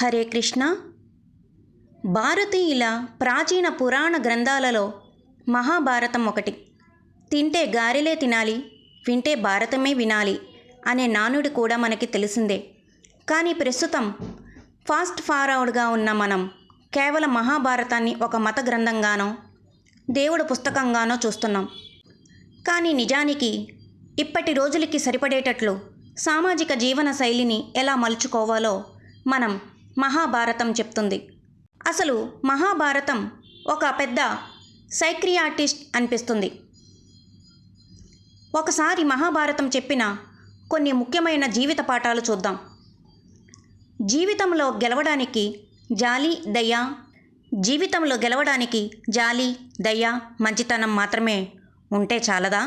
హరే కృష్ణ. భారతీయుల ప్రాచీన పురాణ గ్రంథాలలో మహాభారతం ఒకటి. తింటే గారెలే తినాలి, వింటే భారతమే వినాలి అనే నానుడి కూడా మనకి తెలిసిందే. కానీ ప్రస్తుతం ఫాస్ట్ ఫార్వర్డ్గా ఉన్న మనం కేవలం మహాభారతాన్ని ఒక మత గ్రంథంగానో దేవుడు పుస్తకంగానో చూస్తున్నాం. కానీ నిజానికి ఇప్పటి రోజులకి సరిపడేటట్లు సామాజిక జీవన శైలిని ఎలా మలుచుకోవాలో మనం మహాభారతం చెప్తుంది. అసలు మహాభారతం ఒక పెద్ద సైక్రియాటిస్ట్ అనిపిస్తుంది. ఒకసారి మహాభారతం చెప్పిన కొన్ని ముఖ్యమైన జీవిత పాఠాలు చూద్దాం. జీవితంలో గెలవడానికి జాలి, దయ, మంచితనం మాత్రమే ఉంటే చాలదా?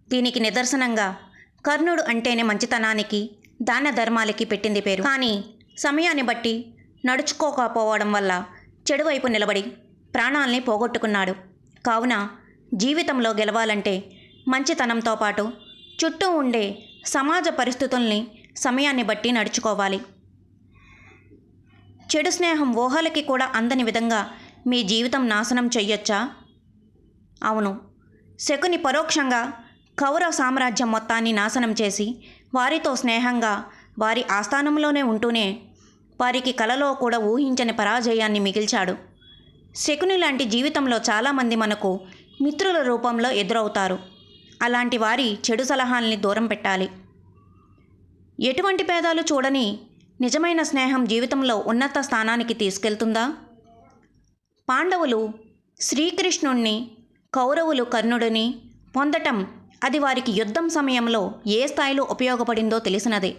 దీనికి నిదర్శనంగా కర్ణుడు అంటేనే మంచితనానికి, దాన ధర్మాలకి పెట్టింది పేరు. కానీ సమయాన్ని బట్టి నడుచుకోకపోవడం వల్ల చెడువైపు నిలబడి ప్రాణాల్ని పోగొట్టుకున్నాడు. కావున జీవితంలో గెలవాలంటే మంచితనంతో పాటు చుట్టూ ఉండే సమాజ పరిస్థితుల్ని సమయాన్ని బట్టి నడుచుకోవాలి. చెడు స్నేహం ఊహలకి కూడా అందని విధంగా మీ జీవితం నాశనం చెయ్యొచ్చా? అవును. శకుని పరోక్షంగా కౌరవ సామ్రాజ్యం మొత్తాన్ని నాశనం చేసి వారితో స్నేహంగా వారి ఆస్థానంలోనే ఉంటూనే వారికి కలలో కూడా ఊహించని పరాజయాన్ని మిగిల్చాడు. శకుని లాంటి జీవితంలో చాలామంది మనకు మిత్రుల రూపంలో ఎదురవుతారు. అలాంటి వారి చెడు సలహాల్ని దూరం పెట్టాలి. ఎటువంటి భేదాలు చూడని నిజమైన స్నేహం జీవితంలో ఉన్నత స్థానానికి తీసుకెళ్తుందా? పాండవులు శ్రీకృష్ణుణ్ణి, కౌరవులు కర్ణుడిని పొందటం అది వారికి యుద్ధం సమయంలో ఏ స్థాయిలో ఉపయోగపడిందో తెలిసినదే.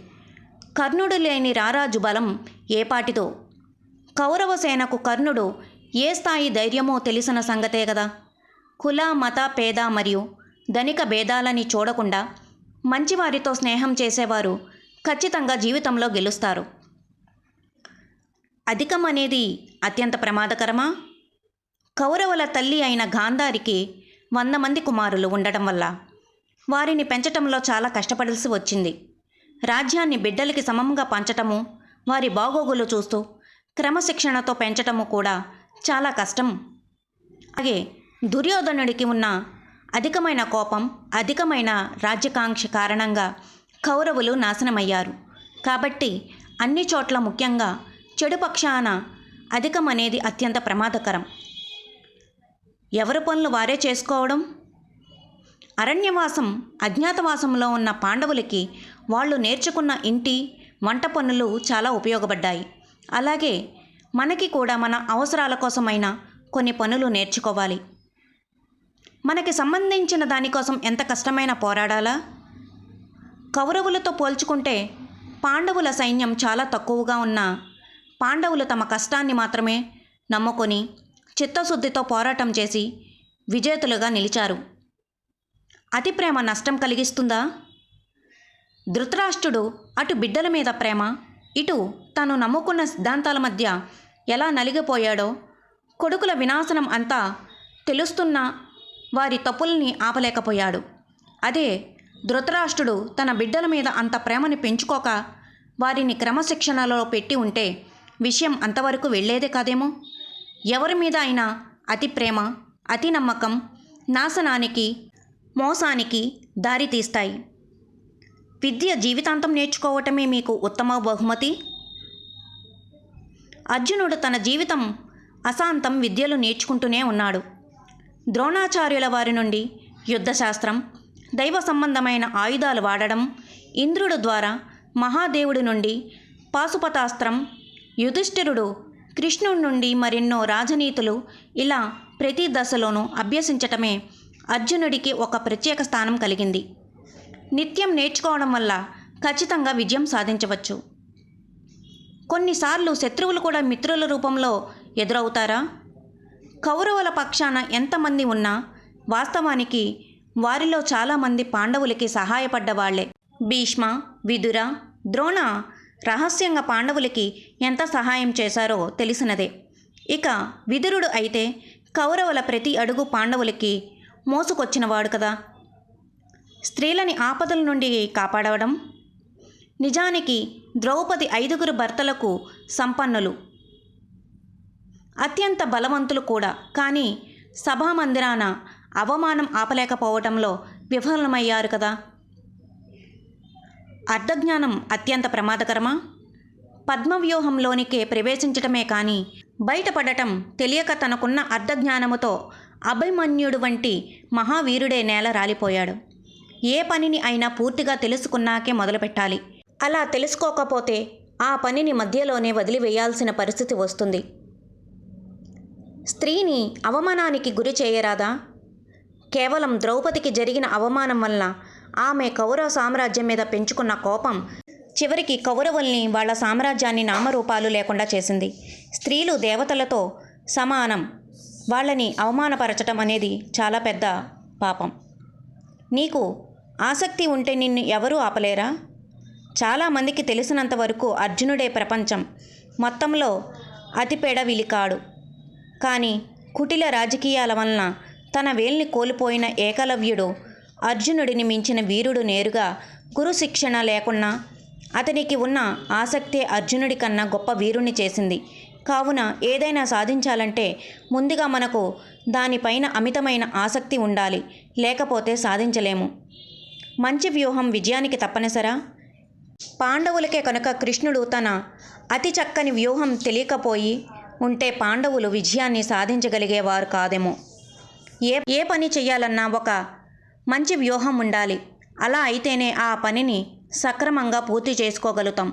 కర్ణుడు లేని రారాజు బలం ఏపాటిదో, కౌరవ సేనకు కర్ణుడు ఏ స్థాయి ధైర్యమో తెలిసిన సంగతే కదా. కుల, మత, పేద మరియు ధనిక భేదాలని చూడకుండా మంచివారితో స్నేహం చేసేవారు ఖచ్చితంగా జీవితంలో గెలుస్తారు. అధికం అనేది అత్యంత ప్రమాదకరమా? కౌరవుల తల్లి అయిన గాంధారికి 100 మంది కుమారులు ఉండటం వల్ల వారిని పెంచటంలో చాలా కష్టపడాల్సి వచ్చింది. రాజ్యాన్ని బిడ్డలకి సమంగా పంచటము, వారి బాగోగులు చూస్తూ క్రమశిక్షణతో పెంచటము కూడా చాలా కష్టం. అలాగే దుర్యోధనుడికి ఉన్న అధికమైన కోపం, అధికమైన రాజ్యకాంక్ష కారణంగా కౌరవులు నాశనమయ్యారు. కాబట్టి అన్ని చోట్ల ముఖ్యంగా చెడు పక్షాన అధికం అనేది అత్యంత ప్రమాదకరం. ఎవరి పనులు వారే చేసుకోవడం. అరణ్యవాసం, అజ్ఞాతవాసంలో ఉన్న పాండవులకి వాళ్ళు నేర్చుకున్న ఇంటి వంట పనులు చాలా ఉపయోగపడ్డాయి. అలాగే మనకి కూడా మన అవసరాల కోసమైనా కొన్ని పనులు నేర్చుకోవాలి. మనకి సంబంధించిన దానికోసం ఎంత కష్టమైనా పోరాడాలా? కౌరవులతో పోల్చుకుంటే పాండవుల సైన్యం చాలా తక్కువగా ఉన్నా పాండవులు తమ కష్టాన్ని మాత్రమే నమ్ముకొని చిత్తశుద్ధితో పోరాటం చేసి విజేతలుగా నిలిచారు. అతి ప్రేమ నష్టం కలిగిస్తుందా? ధృతరాష్ట్రుడు అటు బిడ్డల మీద ప్రేమ, ఇటు తను నమ్ముకున్న సిద్ధాంతాల మధ్య ఎలా నలిగిపోయాడో, కొడుకుల వినాశనం అంతా తెలుస్తున్నా వారి తప్పుల్ని ఆపలేకపోయాడు. అదే ధృతరాష్ట్రుడు తన బిడ్డల మీద అంత ప్రేమని పెంచుకోక వారిని క్రమశిక్షణలో పెట్టి ఉంటే విషయం అంతవరకు వెళ్ళేదే కాదేమో. ఎవరి మీద అయినా అతి ప్రేమ, అతి నమ్మకం నాశనానికి, మోసానికి దారి తీస్తాయి. విద్య జీవితాంతం నేర్చుకోవటమే మీకు ఉత్తమ బహుమతి. అర్జునుడు తన జీవితం అశాంతం విద్యలు నేర్చుకుంటూనే ఉన్నాడు. ద్రోణాచార్యుల వారి నుండి యుద్ధశాస్త్రం, దైవ సంబంధమైన ఆయుధాలు వాడడం, ఇంద్రుడు ద్వారా మహాదేవుడి నుండి పాశుపతాస్త్రం, యుధిష్ఠిరుడు కృష్ణుడి నుండి మరెన్నో రాజనీతులు, ఇలా ప్రతి దశలోనూ అభ్యసించటమే అర్జునుడికి ఒక ప్రత్యేక స్థానం కలిగింది. నిత్యం నేర్చుకోవడం వల్ల ఖచ్చితంగా విజయం సాధించవచ్చు. కొన్నిసార్లు శత్రువులు కూడా మిత్రుల రూపంలో ఎదురవుతారా? కౌరవుల పక్షాన ఎంతమంది ఉన్నా వాస్తవానికి వారిలో చాలామంది పాండవులకి సహాయపడ్డ వాళ్లే. భీష్మ, విదుర, ద్రోణ రహస్యంగా పాండవులకి ఎంత సహాయం చేశారో తెలిసినదే. ఇక విదురుడు అయితే కౌరవుల ప్రతి అడుగు పాండవులకి మోసుకొచ్చినవాడు కదా. స్త్రీలని ఆపదల నుండి కాపాడవడం, నిజానికి ద్రౌపది 5 భర్తలకు సంపన్నులు, అత్యంత బలవంతులు కూడా. కానీ సభామందిరాన అవమానం ఆపలేకపోవటంలో విఫలమయ్యారు కదా. అర్ధజ్ఞానం అత్యంత ప్రమాదకరమా? పద్మవ్యూహంలోనికే ప్రవేశించటమే కానీ బయటపడటం తెలియక తనకున్న అర్ధజ్ఞానముతో అభిమన్యుడు వంటి మహావీరుడే నేల రాలిపోయాడు. ఏ పనిని అయినా పూర్తిగా తెలుసుకున్నాకే మొదలుపెట్టాలి. అలా తెలుసుకోకపోతే ఆ పనిని మధ్యలోనే వదిలివేయాల్సిన పరిస్థితి వస్తుంది. స్త్రీని అవమానానికి గురి చేయరాదా? కేవలం ద్రౌపదికి జరిగిన అవమానం వల్ల ఆమె కౌరవ సామ్రాజ్యం మీద పెంచుకున్న కోపం చివరికి కౌరవుల్ని వాళ్ళ సామ్రాజ్యాన్ని నామరూపాలు లేకుండా చేసింది. స్త్రీలు దేవతలతో సమానం, వాళ్ళని అవమానపరచటం అనేది చాలా పెద్ద పాపం. నీకు ఆసక్తి ఉంటే నిన్ను ఎవరూ ఆపలేరా? చాలామందికి తెలిసినంత వరకు అర్జునుడే ప్రపంచం మొత్తంలో అతిపెడ విలికాడు. కానీ కుటిల రాజకీయాల వలన తన వేల్ని కోల్పోయిన ఏకలవ్యుడు అర్జునుడిని మించిన వీరుడు. నేరుగా గురు శిక్షణ లేకున్నా అతనికి ఉన్న ఆసక్తే అర్జునుడి కన్నా గొప్ప వీరుణ్ణి చేసింది. కావున ఏదైనా సాధించాలంటే ముందుగా మనకు దానిపైన అమితమైన ఆసక్తి ఉండాలి, లేకపోతే సాధించలేము. మంచి వ్యూహం విజయానికి తప్పనిసరా? పాండవులకే కనుక కృష్ణుడు తన అతి చక్కని వ్యూహం తెలియకపోయి ఉంటే పాండవులు విజయాన్ని సాధించగలిగేవారు కాదేమో. ఏ పని చెయ్యాలన్నా ఒక మంచి వ్యూహం ఉండాలి. అలా అయితేనే ఆ పనిని సక్రమంగా పూర్తి చేసుకోగలుగుతాం.